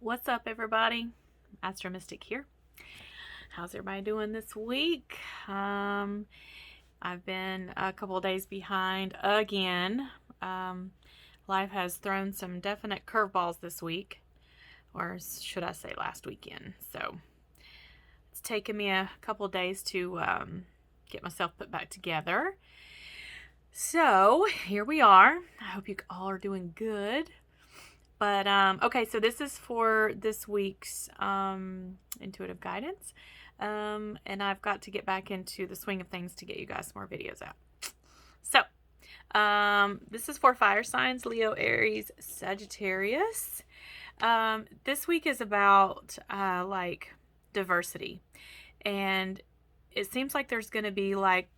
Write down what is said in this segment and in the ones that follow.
What's up, everybody? Astro Mystic here. How's everybody doing this week? I've been a couple of days behind again. Life has thrown some definite curveballs this week, or should I say last weekend. So it's taken me a couple of days to get myself put back together. So here we are. I hope you all are doing good. But, okay, so this is for this week's intuitive guidance. And I've got to get back into the swing of things to get you guys more videos out. So, this is for fire signs, Leo, Aries, Sagittarius. This week is about, like, diversity. And it seems like there's going to be, like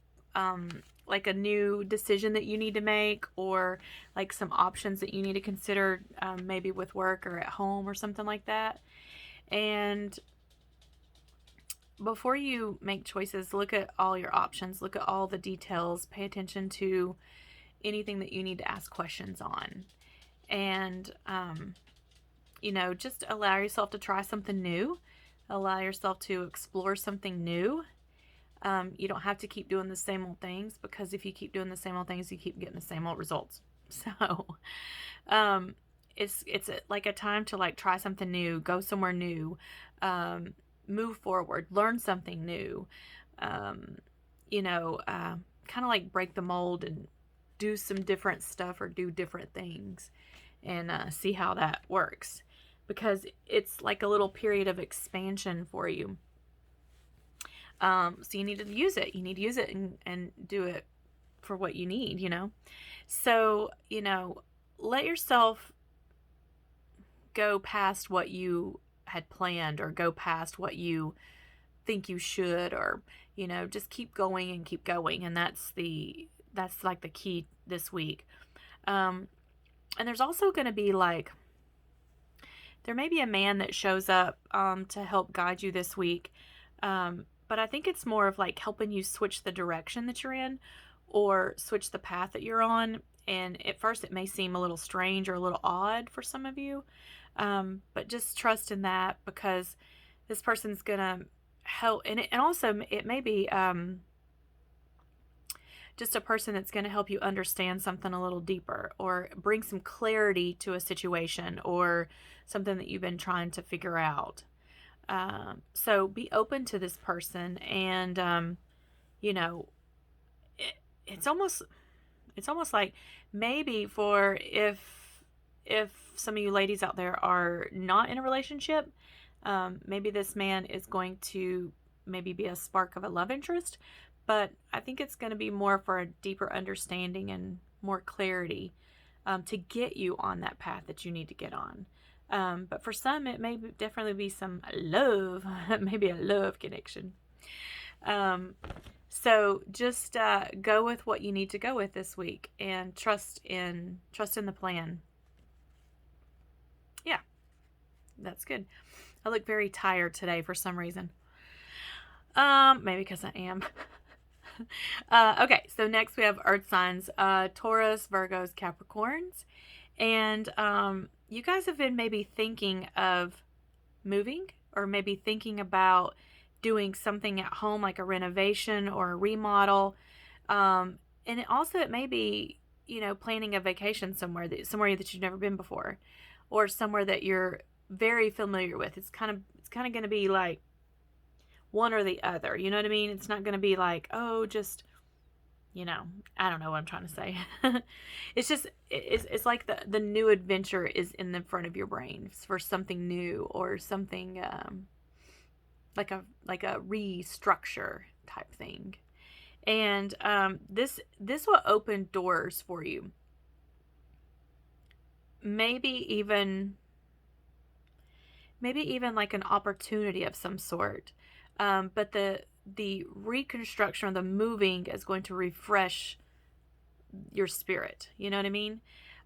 a new decision that you need to make, or like some options that you need to consider, maybe with work or at home or something like that. And before you make choices, look at all your options, look at all the details, pay attention to anything that you need to ask questions on. And, just allow yourself to try something new, allow yourself to explore something new. You don't have to keep doing the same old things, because if you keep doing the same old things, you keep getting the same old results. So, it's like a time to like try something new, go somewhere new, move forward, learn something new, kind of like break the mold and do some different stuff or do different things, and see how that works, because it's like a little period of expansion for you. So you need to use it. You need to use it and do it for what you need, So, let yourself go past what you had planned, or go past what you think you should, or, just keep going and keep going. And that's like the key this week. And there's also going to be there may be a man that shows up, to help guide you this week. But I think it's more of like helping you switch the direction that you're in, or switch the path that you're on. And at first it may seem a little strange or a little odd for some of you. But just trust in that, because this person's going to help. And also it may be, just a person that's going to help you understand something a little deeper, or bring some clarity to a situation, or something that you've been trying to figure out. So be open to this person, and, it's almost like maybe if some of you ladies out there are not in a relationship, maybe this man is going to maybe be a spark of a love interest, but I think it's going to be more for a deeper understanding and more clarity, to get you on that path that you need to get on. But for some, it may definitely be some love, maybe a love connection. So just go with what you need to go with this week, and trust in the plan. Yeah, that's good. I look very tired today for some reason. Maybe because I am. Okay, so next we have Earth signs, Taurus, Virgos, Capricorns. And you guys have been maybe thinking of moving, or maybe thinking about doing something at home, like a renovation or a remodel. And it may be, planning a vacation somewhere that you've never been before, or somewhere that you're very familiar with. It's kind of going to be like one or the other. You know what I mean? It's not going to be like, oh, just, I don't know what I'm trying to say. It's just, it's like the new adventure is in the front of your brain for something new, or something, like a restructure type thing. And, this will open doors for you. Maybe even like an opportunity of some sort. But the reconstruction, or the moving, is going to refresh your spirit. You know what I mean?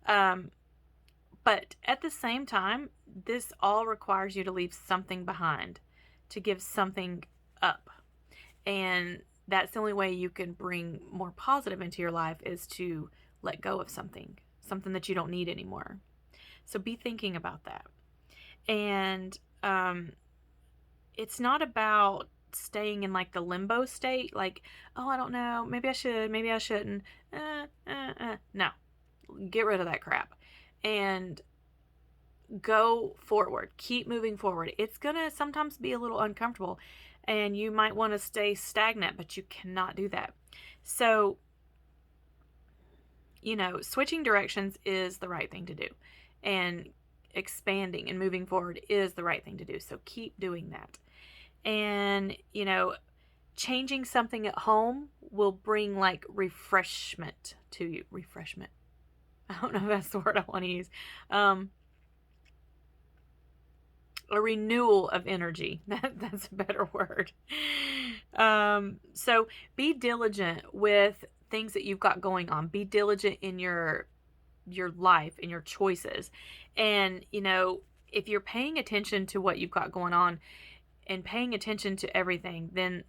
But at the same time, this all requires you to leave something behind, to give something up. And that's the only way you can bring more positive into your life, is to let go of something that you don't need anymore. So be thinking about that. And it's not about staying in like the limbo state, like, oh, I don't know, maybe I should, maybe I shouldn't. No, get rid of that crap and go forward. Keep moving forward. It's gonna sometimes be a little uncomfortable, and you might want to stay stagnant, but you cannot do that. So, switching directions is the right thing to do, and expanding and moving forward is the right thing to do. So keep doing that. And, changing something at home will bring like refreshment to you. Refreshment. I don't know if that's the word I want to use. A renewal of energy. That's a better word. So be diligent with things that you've got going on. Be diligent in your life, in your choices. And, if you're paying attention to what you've got going on and paying attention to everything, then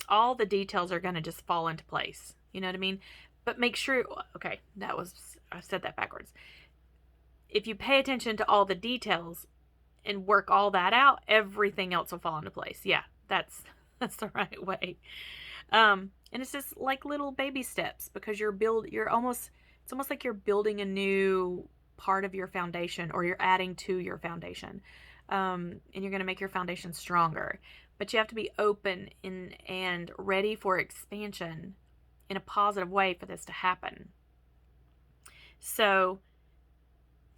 all the details are going to just fall into place. You know what I mean? But make sure, okay, I said that backwards. If you pay attention to all the details and work all that out, everything else will fall into place. Yeah, that's the right way. And it's just like little baby steps, because it's almost like you're building a new part of your foundation, or you're adding to your foundation. And you're going to make your foundation stronger. But you have to be open and ready for expansion in a positive way for this to happen. So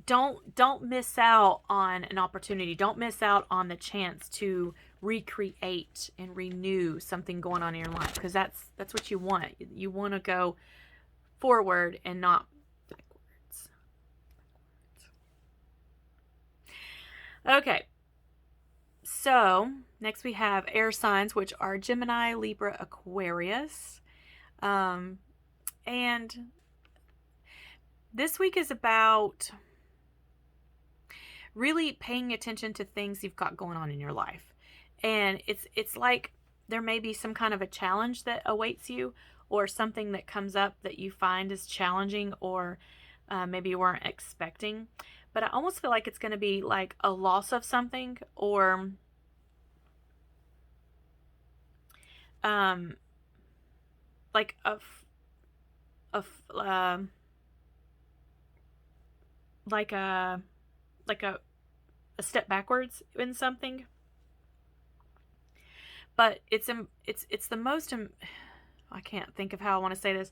don't miss out on an opportunity. Don't miss out on the chance to recreate and renew something going on in your life, because that's what you want. You want to go forward and not backwards. Okay. So, next we have air signs, which are Gemini, Libra, Aquarius. And this week is about really paying attention to things you've got going on in your life. And it's like there may be some kind of a challenge that awaits you, or something that comes up that you find is challenging, or maybe you weren't expecting. But I almost feel like it's going to be like a loss of something, or like a step backwards in something. But it's the most, I can't think of how I want to say this.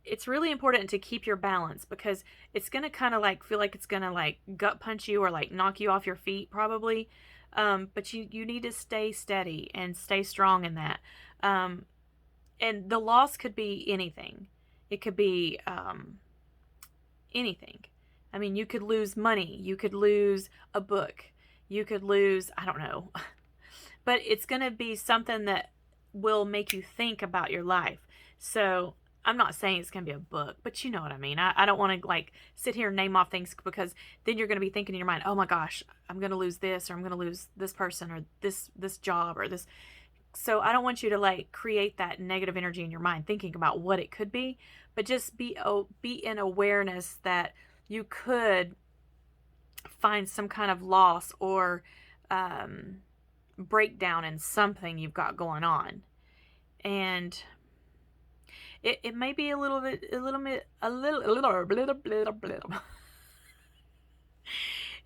It's really important to keep your balance, because it's going to kind of like feel like it's going to like gut punch you, or like knock you off your feet probably. But you need to stay steady and stay strong in that. And the loss could be anything. It could be anything. I mean, you could lose money. You could lose a book. You could lose, I don't know. But it's going to be something that will make you think about your life. So I'm not saying it's going to be a book, but you know what I mean. I don't want to like sit here and name off things, because then you're going to be thinking in your mind, oh my gosh, I'm going to lose this, or I'm going to lose this person, or this job, or this. So I don't want you to like create that negative energy in your mind thinking about what it could be, but just be in awareness that you could find some kind of loss, or breakdown in something you've got going on. And it may be a little bit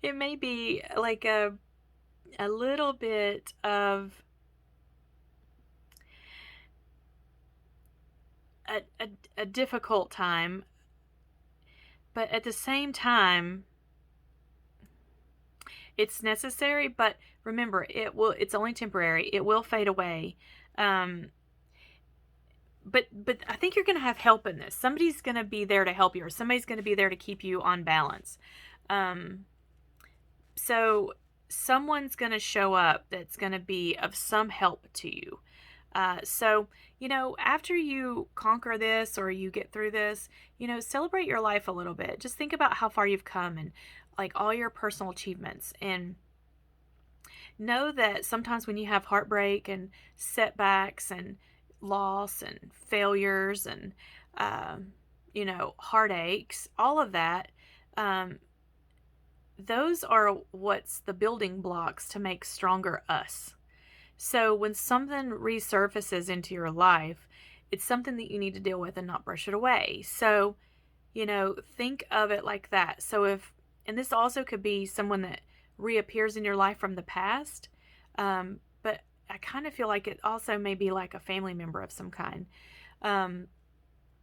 it may be like a little bit of a difficult time, but at the same time it's necessary. But remember, it's only temporary. It will fade away. But I think you're going to have help in this. Somebody's going to be there to help you, or somebody's going to be there to keep you on balance. So someone's going to show up that's going to be of some help to you. So, after you conquer this, or you get through this, celebrate your life a little bit. Just think about how far you've come, and like all your personal achievements, and know that sometimes when you have heartbreak and setbacks and loss and failures and, heartaches, all of that, those are what's the building blocks to make stronger us. So when something resurfaces into your life, it's something that you need to deal with and not brush it away. So, think of it like that. So and this also could be someone that reappears in your life from the past. But I kind of feel like it also may be like a family member of some kind.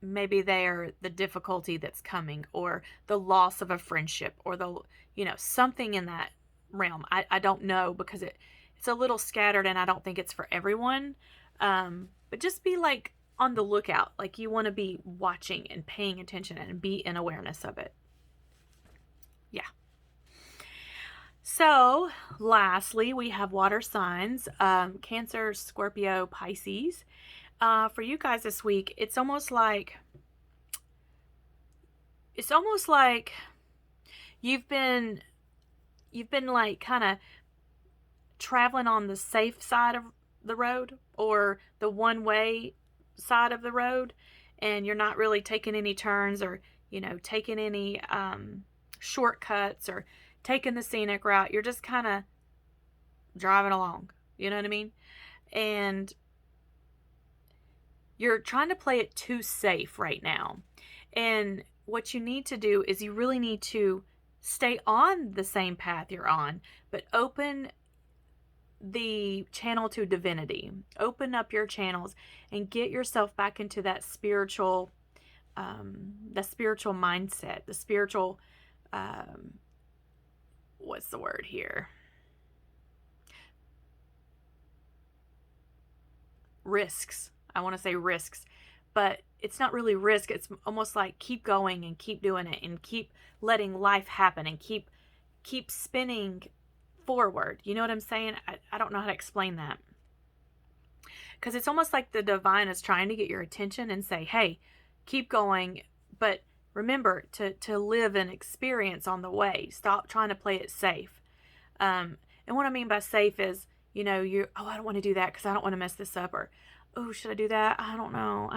Maybe they are the difficulty that's coming, or the loss of a friendship, or something in that realm. I don't know, because it's a little scattered, and I don't think it's for everyone. But just be like on the lookout, like you want to be watching and paying attention and be in awareness of it. Yeah. So lastly, we have water signs, Cancer, Scorpio, Pisces. For you guys this week, it's almost like you've been like kind of traveling on the safe side of the road, or the one-way side of the road, and you're not really taking any turns, or taking any shortcuts, or taking the scenic route. You're just kind of driving along, you know what I mean? And you're trying to play it too safe right now. And what you need to do is you really need to stay on the same path you're on, but open the channel to divinity. Open up your channels and get yourself back into that spiritual mindset, the spiritual, what's the word here? Risks. I want to say risks, but it's not really risk. It's almost like keep going and keep doing it, and keep letting life happen, and keep spinning forward. You know what I'm saying? I don't know how to explain that, because it's almost like the divine is trying to get your attention and say, hey, keep going, but remember to live an experience on the way. Stop trying to play it safe. And what I mean by safe is, I don't want to do that because I don't want to mess this up, or, oh, should I do that? I don't know.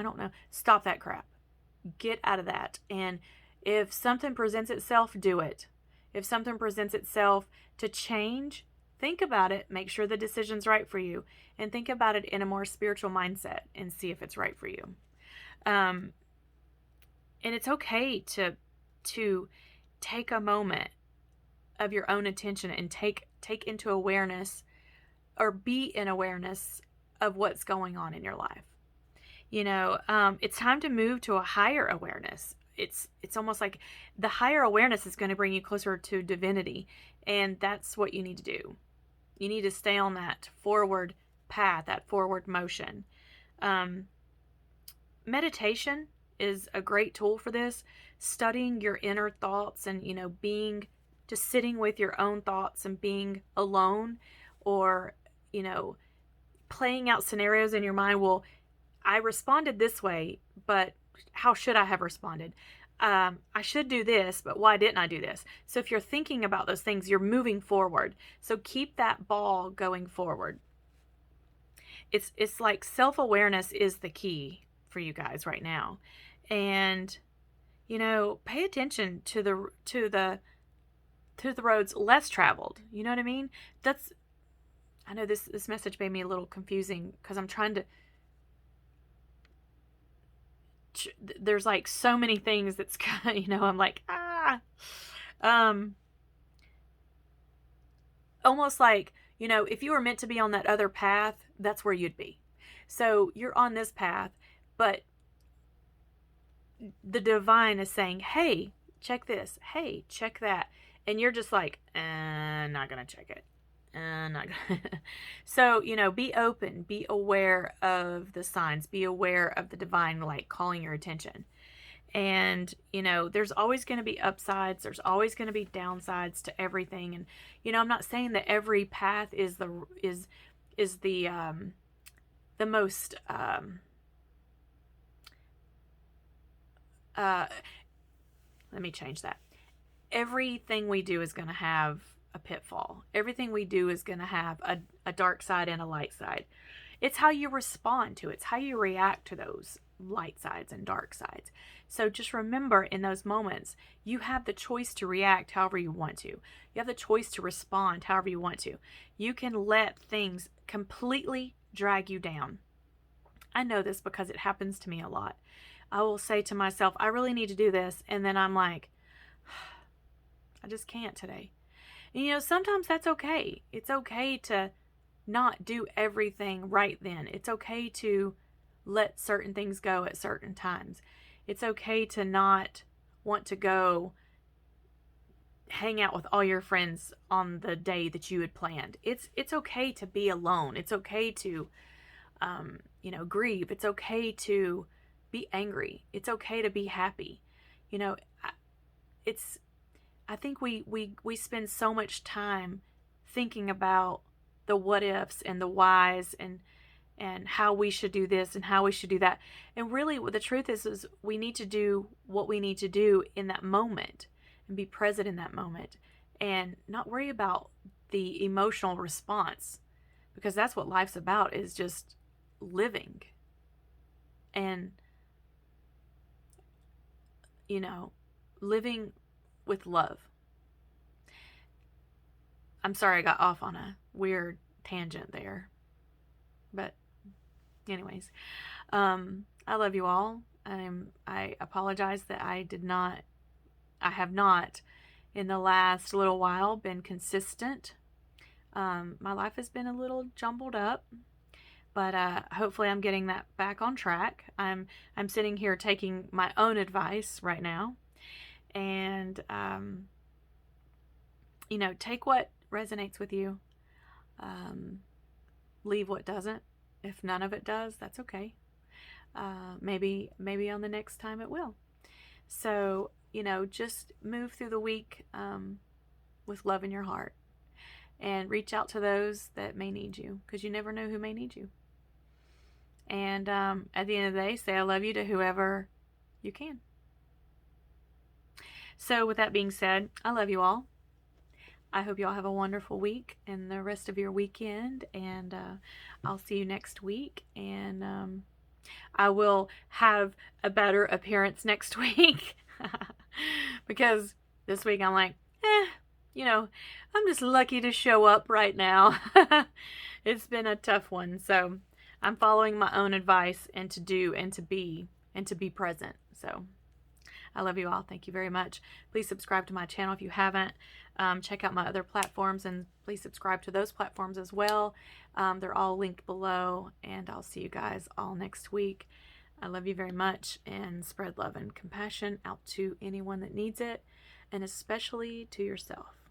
Stop that crap. Get out of that. And if something presents itself, do it. If something presents itself to change, think about it. Make sure the decision's right for you, and think about it in a more spiritual mindset and see if it's right for you. And it's okay to take a moment of your own attention and take into awareness, or be in awareness of what's going on in your life. It's time to move to a higher awareness. It's almost like the higher awareness is going to bring you closer to divinity, and that's what you need to do. You need to stay on that forward path, that forward motion. Meditation is a great tool for this. Studying your inner thoughts, and being just sitting with your own thoughts and being alone, or playing out scenarios in your mind. Well, I responded this way, but how should I have responded? I should do this, but why didn't I do this? So if you're thinking about those things, you're moving forward. So keep that ball going forward. It's like self-awareness is the key for you guys right now. And pay attention to the roads less traveled. You know what I mean? I know this message made me a little confusing, because I'm trying to, there's like so many things that's kind of, I'm like, almost like, if you were meant to be on that other path, that's where you'd be. So you're on this path, but the divine is saying, hey, check this, hey, check that. And you're just like, not gonna check it. Not gonna. So, be open, be aware of the signs, be aware of the divine light calling your attention. And, there's always going to be upsides. There's always going to be downsides to everything. And, I'm not saying that every path is the most, let me change that. Everything we do is going to have a pitfall. Everything we do is going to have a dark side and a light side. It's how you respond to it. It's how you react to those light sides and dark sides. So just remember, in those moments, you have the choice to react however you want to. You have the choice to respond however you want to. You can let things completely drag you down. I know this because it happens to me a lot. I will say to myself, I really need to do this. And then I'm like, I just can't today. And sometimes that's okay. It's okay to not do everything right then. It's okay to let certain things go at certain times. It's okay to not want to go hang out with all your friends on the day that you had planned. It's okay to be alone. It's okay to grieve. It's okay to be angry. It's okay to be happy. I think we spend so much time thinking about the what ifs and the whys and how we should do this and how we should do that. And really what the truth is we need to do what we need to do in that moment and be present in that moment and not worry about the emotional response, because that's what life's about, is just living and living with love. I'm sorry I got off on a weird tangent there. But anyways, I love you all. I apologize that I have not in the last little while been consistent. My life has been a little jumbled up, but hopefully I'm getting that back on track. I'm sitting here taking my own advice right now, and take what resonates with you. Leave what doesn't. If none of it does, that's okay. Maybe on the next time it will. So, just move through the week with love in your heart, and reach out to those that may need you, because you never know who may need you. And at the end of the day, say I love you to whoever you can. So with that being said, I love you all. I hope you all have a wonderful week and the rest of your weekend, and I'll see you next week, and I will have a better appearance next week because this week I'm like, I'm just lucky to show up right now. It's been a tough one, so I'm following my own advice and to do and to be present. So I love you all. Thank you very much. Please subscribe to my channel if you haven't. Check out my other platforms, and please subscribe to those platforms as well. They're all linked below, and I'll see you guys all next week. I love you very much, and spread love and compassion out to anyone that needs it, and especially to yourself.